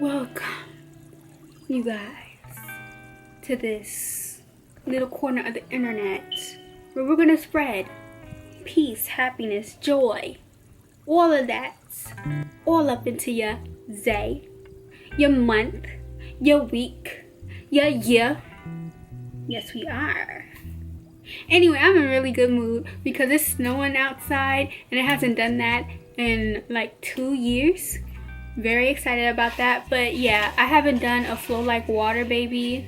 Welcome, you guys, to this little corner of the internet where we're gonna spread peace, happiness, joy, all of that, all up into your day, your month, your week, your year. Yes, we are. Anyway, I'm in a really good mood because it's snowing outside and it hasn't done that in like 2 years. Very excited about that. But yeah, I haven't done a flow like water baby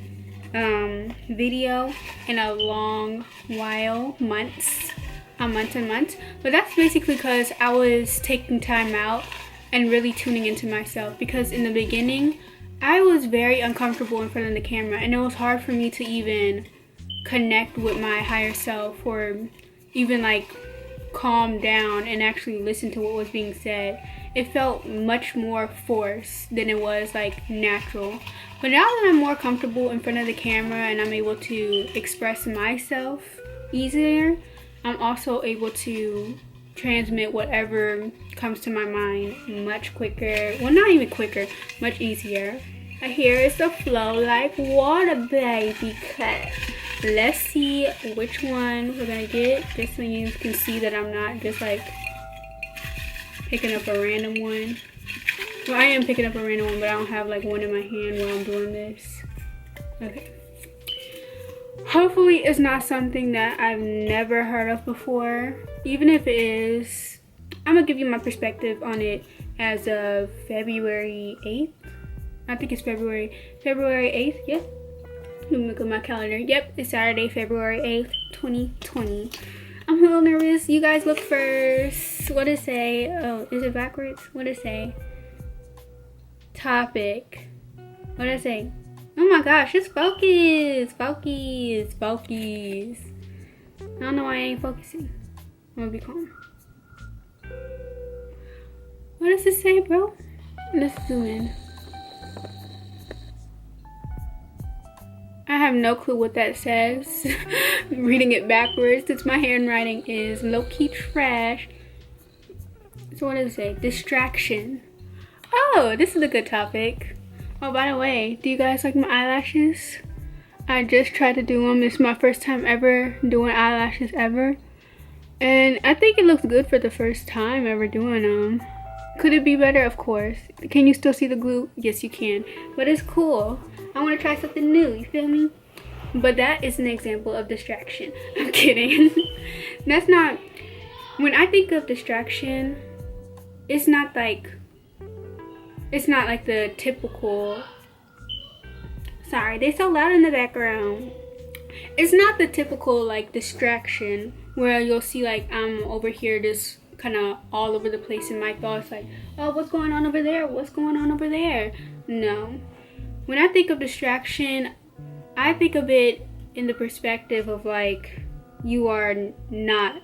video in a long while, months and months. But that's basically because I was taking time out and really tuning into myself, because in the beginning I was very uncomfortable in front of the camera and it was hard for me to even connect with my higher self or even like calm down and actually listen to what was being said. It felt much more forced than it was like natural. But now that I'm more comfortable in front of the camera and I'm able to express myself easier, I'm also able to transmit whatever comes to my mind much quicker. Well, not even quicker, much easier. Here is the flow like water baby cut. Let's see which one we're gonna get, just so you can see that I'm not just like picking up a random one. Well, I am picking up a random one, but I don't have like one in my hand while I'm doing this. Okay. Hopefully it's not something that I've never heard of before. Even if it is, I'm gonna give you my perspective on it as of February 8th. I think it's February 8th, yeah. Let me look at my calendar. Yep, it's Saturday, February 8th, 2020. I'm a little nervous. You guys look first. What does it say? Oh, is it backwards? What does it say? Topic. What does it say? Oh my gosh, it's focus. Focus. I don't know why I ain't focusing. I'm gonna be calm. What does it say, bro? Let's zoom in. I have no clue what that says. Reading it backwards, since my handwriting is low-key trash. So what does it say? Distraction. Oh, this is a good topic. Oh, by the way, do you guys like my eyelashes? I just tried to do them. It's my first time ever doing eyelashes ever. And I think it looks good for the first time ever doing them. Could it be better? Of course. Can you still see the glue? Yes, you can. But it's cool. I want to try something new, you feel me? But that is an example of distraction. I'm kidding. That's not, when I think of distraction, it's not like the typical, sorry, they're so loud in the background. It's not the typical like distraction where you'll see like I'm over here just kind of all over the place in my thoughts, like, oh, what's going on over there? What's going on over there? No. When I think of distraction, I think of it in the perspective of like you are not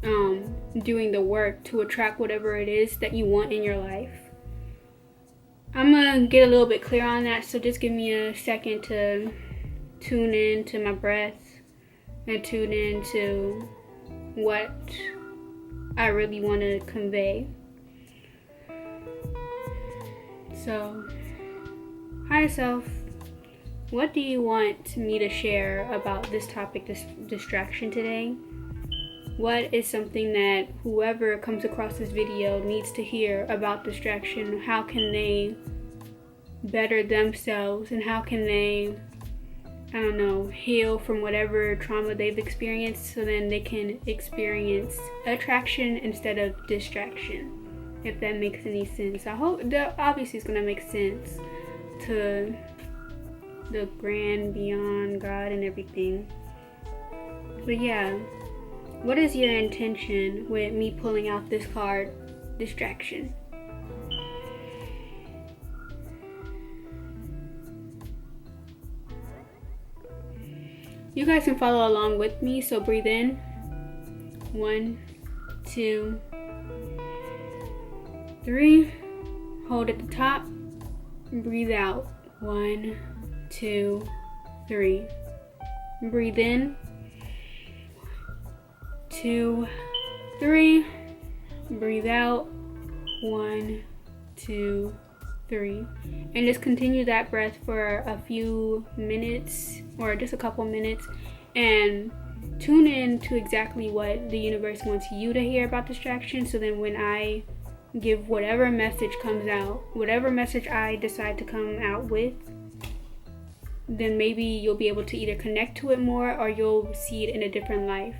doing the work to attract whatever it is that you want in your life. I'm gonna get a little bit clear on that, so just give me a second to tune in to my breath and tune in to what I really want to convey. So, higher self, what do you want me to share about this topic, this distraction today? What is something that whoever comes across this video needs to hear about distraction? How can they better themselves, and how can they, I don't know, heal from whatever trauma they've experienced, so then they can experience attraction instead of distraction, if that makes any sense. I hope that obviously it's gonna make sense to the grand beyond God and everything. But yeah, what is your intention with me pulling out this card, distraction? You guys can follow along with me, so breathe in. 1, 2, 3. Hold at the top. Breathe out. 1, 2, 3. Breathe in. 2, 3. Breathe out. 1, 2, 3. And just continue that breath for a few minutes or just a couple minutes, and tune in to exactly what the universe wants you to hear about distraction. So then when I give whatever message comes out, whatever message I decide to come out with, then maybe you'll be able to either connect to it more or you'll see it in a different light.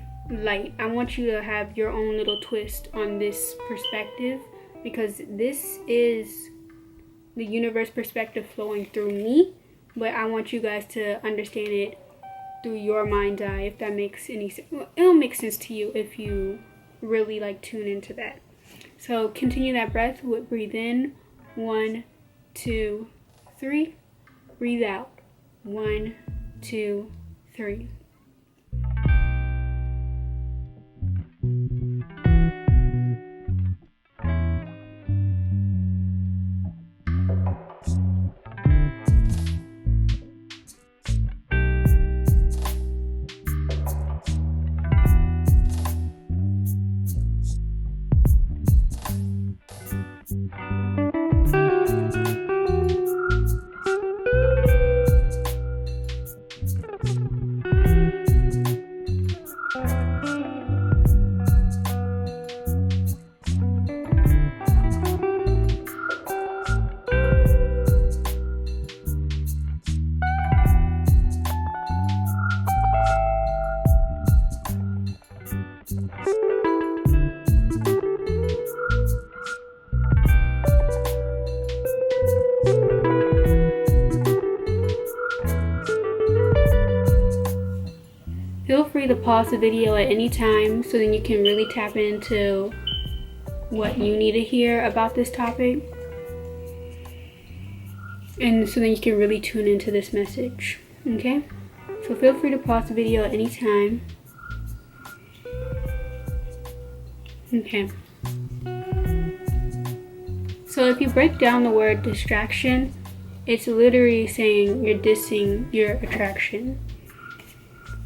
I want you to have your own little twist on this perspective, because this is the universe perspective flowing through me, but I want you guys to understand it through your mind's eye, if that makes any sense. Well, it'll make sense to you if you really tune into that. So continue that breath. Breathe in, 1, 2, 3. Breathe out, 1, 2, 3. Feel free to pause the video at any time so then you can really tap into what you need to hear about this topic. And so then you can really tune into this message, okay? So feel free to pause the video at any time. Okay. So if you break down the word distraction, it's literally saying you're dissing your attraction.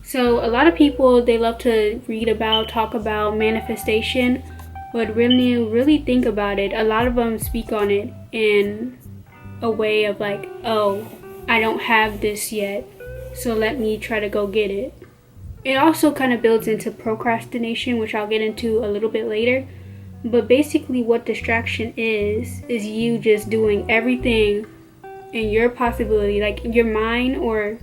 So a lot of people, they love to read about, talk about manifestation, but really think about it, a lot of them speak on it in a way of oh, I don't have this yet, so let me try to go get it. It also kind of builds into procrastination, which I'll get into a little bit later. But basically what distraction is you just doing everything in your possibility, your mind or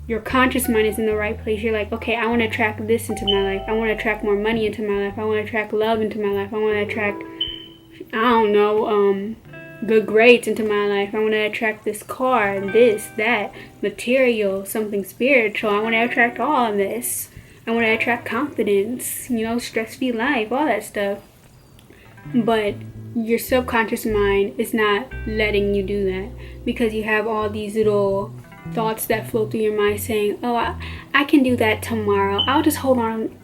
your conscious mind is in the right place. You're okay, I want to attract this into my life. I want to attract more money into my life. I want to attract love into my life. I want to attract, good grades into my life. I want to attract this car, this, that, material, something spiritual. I want to attract all of this. I want to attract confidence, stress-free life, all that stuff. But your subconscious mind is not letting you do that, because you have all these little thoughts that flow through your mind saying, oh, I can do that tomorrow. I'll just hold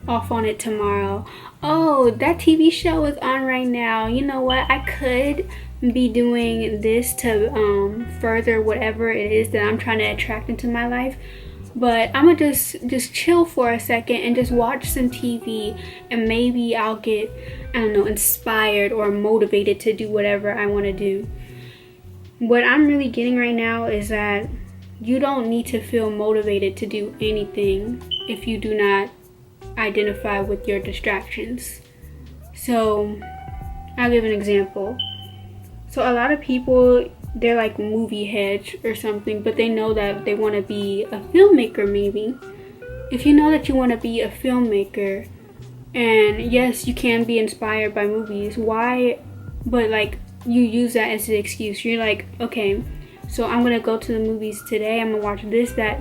off on it tomorrow. Oh, that TV show is on right now. You know what? I could be doing this to further whatever it is that I'm trying to attract into my life. But I'm gonna just chill for a second and just watch some TV, and maybe I'll get, inspired or motivated to do whatever I want to do. What I'm really getting right now is that you don't need to feel motivated to do anything if you do not identify with your distractions. So I'll give an example. So a lot of people, they're movie heads or something, but they know that they want to be a filmmaker maybe. If you know that you want to be a filmmaker, and yes, you can be inspired by movies, why? But you use that as an excuse. You're okay, so I'm going to go to the movies today. I'm going to watch this, that.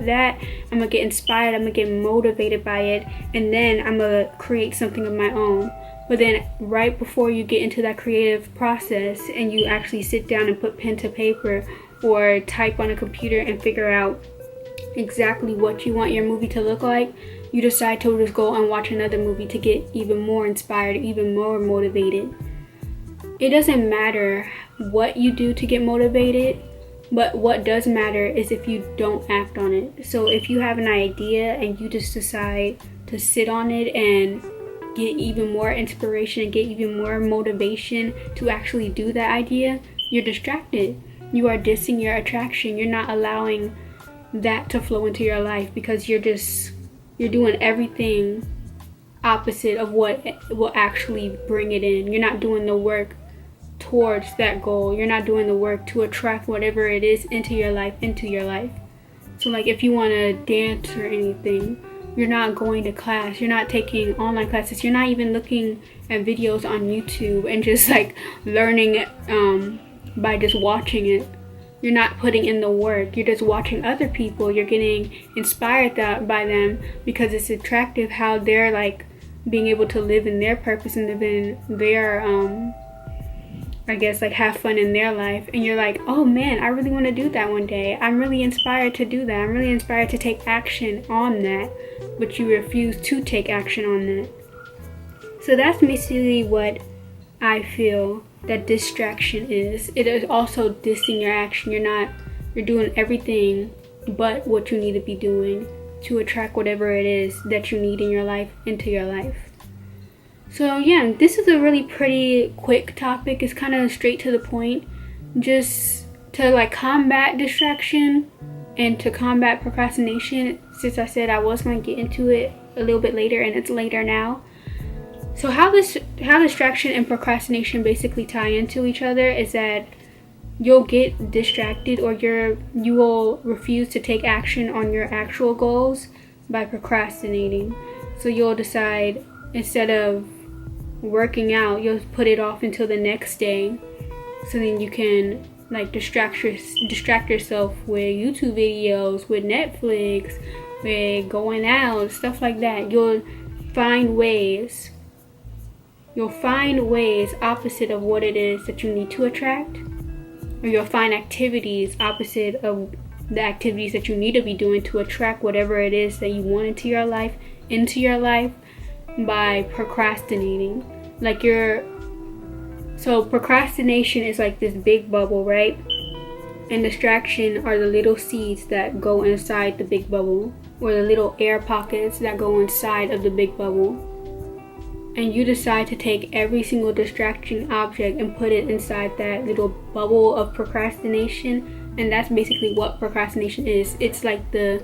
I'm going to get inspired. I'm going to get motivated by it. And then I'm going to create something of my own. But then right before you get into that creative process and you actually sit down and put pen to paper or type on a computer and figure out exactly what you want your movie to look like, you decide to just go and watch another movie to get even more inspired, even more motivated. It doesn't matter what you do to get motivated. But what does matter is if you don't act on it. So if you have an idea and you just decide to sit on it and get even more inspiration and get even more motivation to actually do that idea, you're distracted. you are dissing your attraction. You're not allowing that to flow into your life because you're doing everything opposite of what will actually bring it in. You're not doing the work towards that goal. You're not doing the work to attract whatever it is into your life. So like if you want to dance or anything, you're not going to class, you're not taking online classes, you're not even looking at videos on YouTube and just like learning it by just watching it. You're not putting in the work. You're just watching other people. You're getting inspired by them because it's attractive how they're like being able to live in their purpose and live in their I guess like have fun in their life. And you're like, oh man, I really want to do that one day. I'm really inspired to do that. I'm really inspired to take action on that. But you refuse to take action on that. So that's basically what I feel that distraction is. It is also dissing your action. You're doing everything but what you need to be doing to attract whatever it is that you need in your life into your life. So yeah, this is a really pretty quick topic. It's kind of straight to the point. Just to like combat distraction and to combat procrastination, since I said I was going to get into it a little bit later and it's later now. So how distraction and procrastination basically tie into each other is that you'll get distracted or you will refuse to take action on your actual goals by procrastinating. So you'll decide, instead of working out, you'll put it off until the next day, so then you can like distract yourself with YouTube videos, with Netflix, with going out, stuff like that. You'll find ways opposite of what it is that you need to attract, or you'll find activities opposite of the activities that you need to be doing to attract whatever it is that you want into your life by procrastinating. So procrastination is like this big bubble, right? And distraction are the little seeds that go inside the big bubble, or the little air pockets that go inside of the big bubble. And you decide to take every single distraction object and put it inside that little bubble of procrastination. And that's basically what procrastination is. It's like the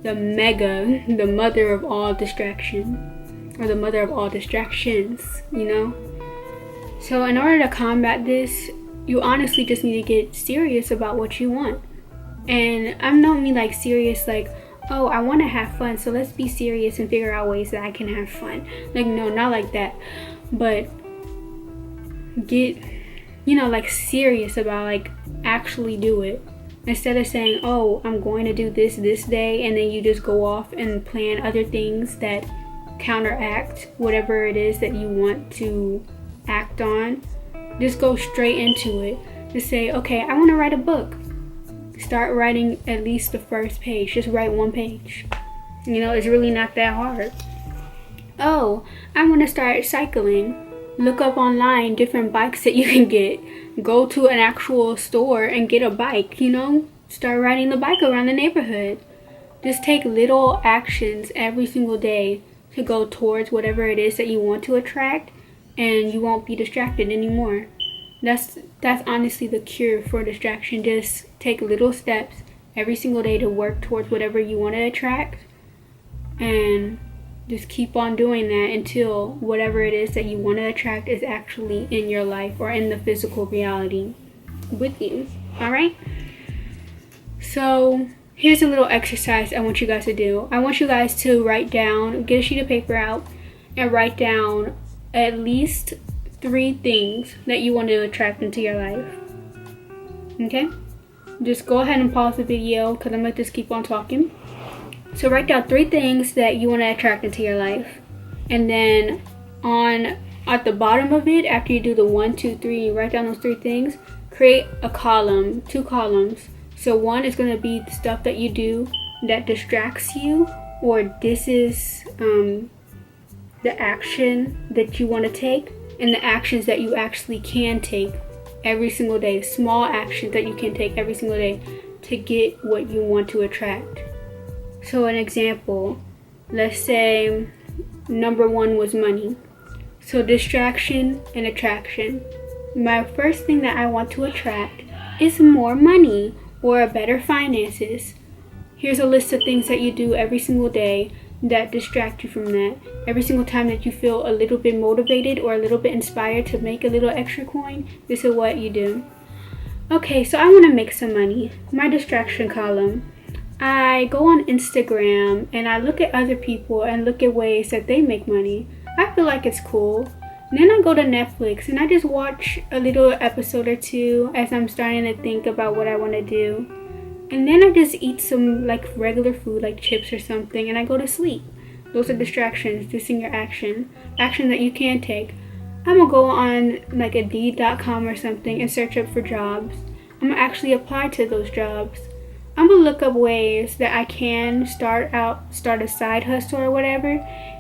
mother of all distraction, or the mother of all distractions, you know? So in order to combat this, you honestly just need to get serious about what you want. And I don't mean like serious like, oh, I want to have fun, so let's be serious and figure out ways that I can have fun. Like, no, not like that. But get, like serious about like actually do it. Instead of saying, oh, I'm going to do this day, and then you just go off and plan other things that counteract whatever it is that you want to act on. Just go straight into it. Just say, okay, I want to write a book. Start writing at least the first page. Just write one page. It's really not that hard. Oh, I want to start cycling. Look up online different bikes that you can get. Go to an actual store and get a bike, Start riding the bike around the neighborhood. Just take little actions every single day to go towards whatever it is that you want to attract, and you won't be distracted anymore. That's honestly the cure for distraction. Just take little steps every single day to work towards whatever you want to attract, and just keep on doing that until whatever it is that you want to attract is actually in your life or in the physical reality with you. Alright? So here's a little exercise I want you guys to do. I want you guys to write down, get a sheet of paper out, and write down at least 3 things that you want to attract into your life. Okay? Just go ahead and pause the video because I'm going to just keep on talking. So write down 3 things that you want to attract into your life. And then at the bottom of it, after you do the 1, 2, 3, you write down those 3 things, create a column, 2 columns. So one is going to be the stuff that you do that distracts you, or this is the action that you want to take, and the actions that you actually can take every single day, small actions that you can take every single day to get what you want to attract. So an example, let's say number 1 was money. So distraction and attraction. My first thing that I want to attract is more money or better finances. Here's a list of things that you do every single day that distract you from that. Every single time that you feel a little bit motivated or a little bit inspired to make a little extra coin, this is what you do. Okay, so I want to make some money. My distraction column. I go on Instagram and I look at other people and look at ways that they make money. I feel like it's cool. Then I go to Netflix and I just watch a little episode or two as I'm starting to think about what I want to do. And then I just eat some like regular food like chips or something and I go to sleep. Those are distractions, just in your action that you can take. I'm gonna go on like Indeed.com or something and search up for jobs. I'm gonna actually apply to those jobs. I'm gonna look up ways that I can start a side hustle or whatever,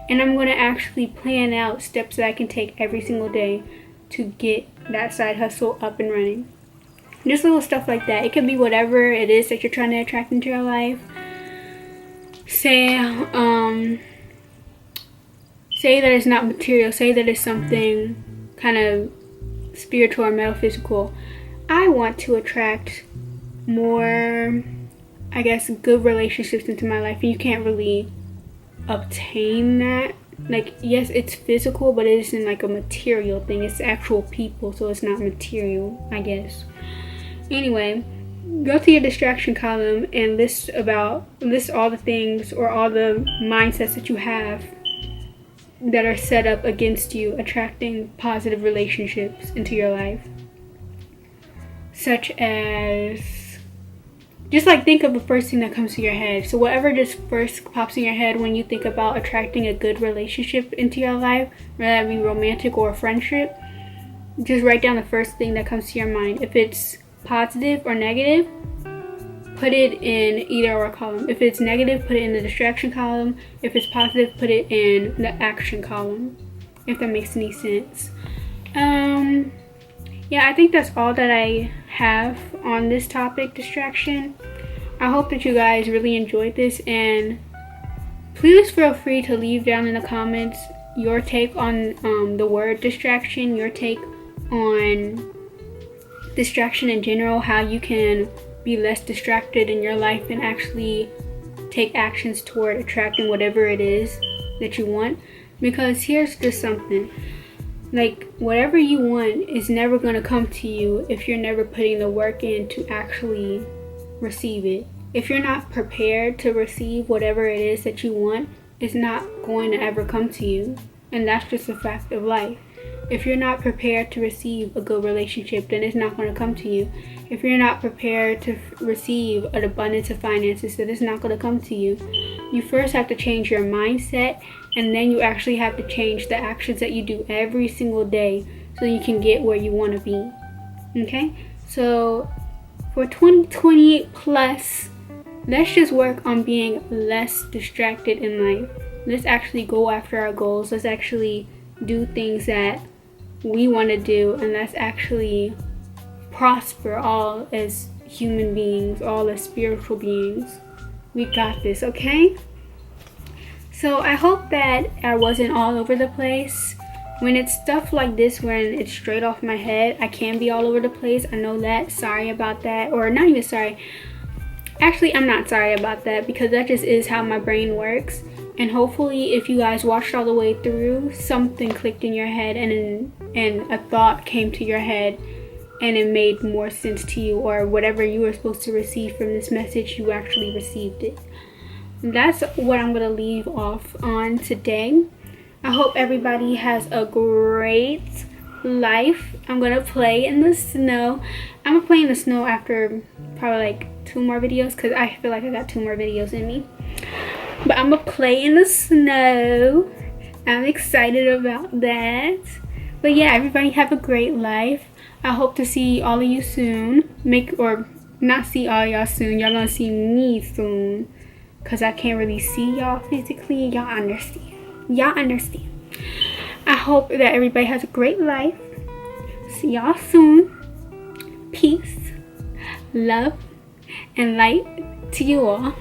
and I'm gonna actually plan out steps that I can take every single day to get that side hustle up and running. Just little stuff like that. It could be whatever it is that you're trying to attract into your life. Say that it's not material. Say that it's something kind of spiritual or metaphysical. I want to attract more, I guess, good relationships into my life. And you can't really obtain that. Like, yes, it's physical, but it isn't like a material thing. It's actual people, so it's not material, I guess. Anyway, go to your distraction column and list all the things or all the mindsets that you have that are set up against you attracting positive relationships into your life. Such as, just like think of the first thing that comes to your head. So whatever just first pops in your head when you think about attracting a good relationship into your life, whether that be romantic or a friendship, just write down the first thing that comes to your mind. If it's positive or negative, put it in either or column. If it's negative, put it in the distraction column. If it's positive, put it in the action column, if that makes any sense. Yeah, I think that's all that I have on this topic, distraction. I hope that you guys really enjoyed this, and please feel free to leave down in the comments your take on the word distraction, your take on distraction in general, how you can be less distracted in your life and actually take actions toward attracting whatever it is that you want. Because here's just something, like, whatever you want is never going to come to you if you're never putting the work in to actually receive it. If you're not prepared to receive whatever it is that you want, it's not going to ever come to you. And that's just a fact of life. If you're not prepared to receive a good relationship, then it's not going to come to you. If you're not prepared to receive an abundance of finances, then it's not going to come to you. You first have to change your mindset, and then you actually have to change the actions that you do every single day so you can get where you want to be. Okay? So for 2020 plus, let's just work on being less distracted in life. Let's actually go after our goals. Let's actually do things that we want to do, and let's actually prosper all as human beings, all as spiritual beings. We got this, okay? So I hope that I wasn't all over the place. When it's stuff like this, when it's straight off my head, I can be all over the place. I know that. Sorry about that. Or not even sorry. Actually, I'm not sorry about that, because that just is how my brain works. And hopefully, if you guys watched all the way through, something clicked in your head and a thought came to your head and it made more sense to you, or whatever you were supposed to receive from this message, you actually received it. That's what I'm going to leave off on today. I hope everybody has a great life. I'm going to play in the snow. I'm going to play in the snow after probably like 2 more videos, because I feel like I got 2 more videos in me. But I'm going to play in the snow. I'm excited about that. But yeah, everybody have a great life. I hope to see all of you soon. Or not see all y'all soon. Y'all going to see me soon, because I can't really see y'all physically. Y'all understand. Y'all understand. I hope that everybody has a great life. See y'all soon. Peace, love, and light to you all.